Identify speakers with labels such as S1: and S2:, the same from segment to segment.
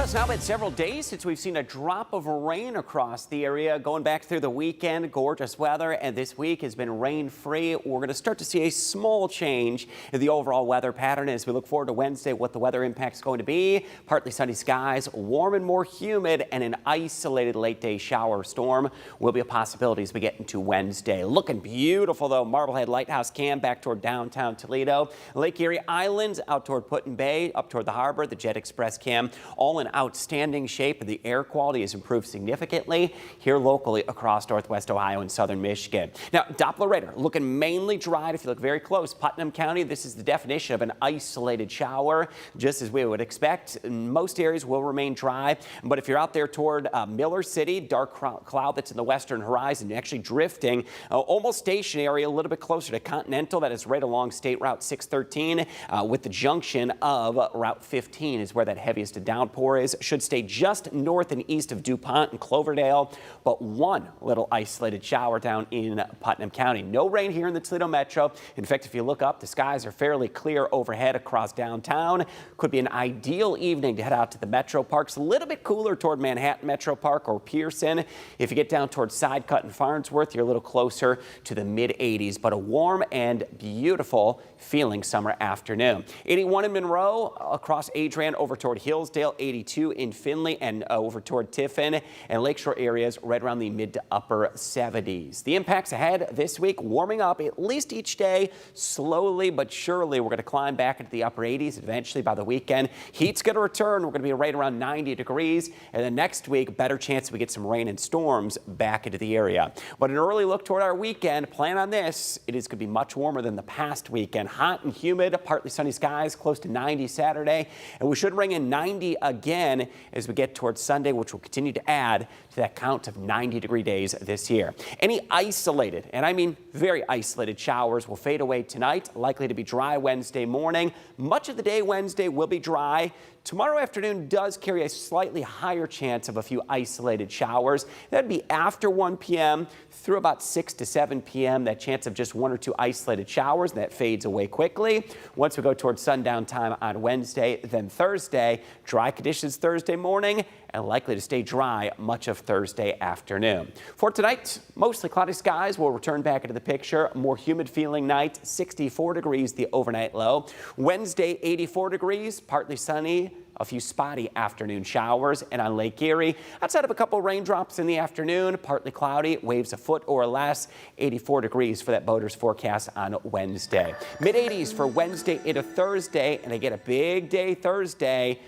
S1: It's now been several days since we've seen a drop of rain across the area. Going back through the weekend, gorgeous weather, and this week has been rain-free. We're going to start to see a small change in the overall weather pattern as we look forward to Wednesday, what the weather impact is going to be. Partly sunny skies, warm and more humid, and an isolated late-day shower storm will be a possibility as we get into Wednesday. Looking beautiful, though. Marblehead Lighthouse Cam back toward downtown Toledo. Lake Erie Islands out toward Put-in Bay, up toward the harbor. The Jet Express Cam, all in outstanding shape. The air quality has improved significantly here locally across northwest Ohio and southern Michigan. Now, Doppler radar looking mainly dry. If you look very close, Putnam County, this is the definition of an isolated shower, just as we would expect. Most areas will remain dry, but if you're out there toward Miller City, dark cloud that's in the western horizon, actually drifting almost stationary, a little bit closer to Continental. That is right along State Route 613 with the junction of Route 15 is where that heaviest downpour is. Should stay just north and east of DuPont and Cloverdale, but one little isolated shower down in Putnam County. No rain here in the Toledo metro. In fact, if you look up, the skies are fairly clear overhead across downtown. Could be an ideal evening to head out to the metro parks. A little bit cooler toward Manhattan Metro Park or Pearson. If you get down towards Sidecut and Farnsworth, you're a little closer to the mid-80s, but a warm and beautiful feeling summer afternoon. 81 in Monroe, across Adrian over toward Hillsdale, 82 in Findlay and over toward Tiffin, and lakeshore areas right around the mid to upper 70s. The impacts ahead this week, warming up at least each day, slowly but surely. We're going to climb back into the upper 80s eventually by the weekend. Heat's going to return. We're going to be right around 90 degrees, and then next week, better chance we get some rain and storms back into the area. But an early look toward our weekend, plan on this. It is going to be much warmer than the past weekend. Hot and humid, partly sunny skies, close to 90 Saturday, and we should ring in 90 again as we get towards Sunday, which will continue to add to that count of 90-degree days this year. Any isolated, and I mean very isolated showers will fade away tonight, likely to be dry Wednesday morning. Much of the day Wednesday will be dry. Tomorrow afternoon does carry a slightly higher chance of a few isolated showers. That'd be after 1 p.m. through about 6 to 7 p.m. That chance of just one or two isolated showers, that fades away quickly. Once we go towards sundown time on Wednesday, then Thursday, dry conditions Thursday morning and likely to stay dry much of Thursday afternoon. For tonight, mostly cloudy skies will return back into the picture. More humid feeling night, 64 degrees the overnight low. Wednesday, 84 degrees, partly sunny. A few spotty afternoon showers, and on Lake Erie, outside of a couple raindrops in the afternoon, partly cloudy, waves a foot or less, 84 degrees for that boater's forecast on Wednesday. Mid-80s for Wednesday into Thursday, and again a big day Thursday,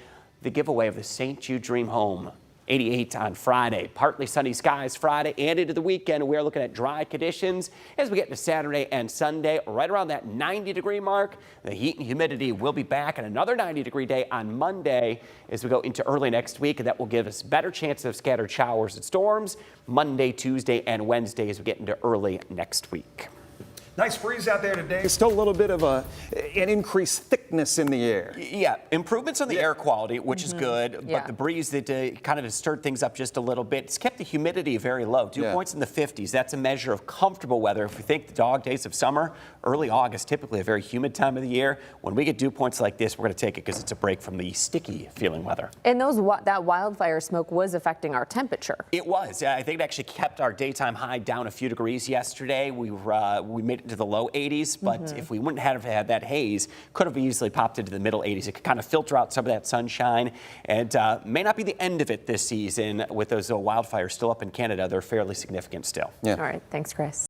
S1: the giveaway of the St. Jude Dream Home. 88 on Friday. Partly sunny skies Friday and into the weekend. We're looking at dry conditions as we get to Saturday and Sunday, right around that 90-degree mark. The heat and humidity will be back, and another 90-degree day on Monday as we go into early next week, and that will give us better chances of scattered showers and storms Monday, Tuesday, and Wednesday as we get into early next week.
S2: Nice breeze out there today. Still a little bit of an increased thickness in the air.
S1: Yeah, improvements on the air quality, which is good, but the breeze that kind of has stirred things up just a little bit. It's kept the humidity very low. Dew points in the 50s. That's a measure of comfortable weather. If we think the dog days of summer, early August, typically a very humid time of the year. When we get dew points like this, we're going to take it because it's a break from the sticky feeling weather.
S3: And that wildfire smoke was affecting our temperature.
S1: It was. I think it actually kept our daytime high down a few degrees yesterday. We made it to the low 80s, but if we wouldn't have had that haze, could have easily popped into the middle 80s. It could kind of filter out some of that sunshine, and may not be the end of it this season with those wildfires still up in Canada. They're fairly significant still.
S3: All right. Thanks, Chris.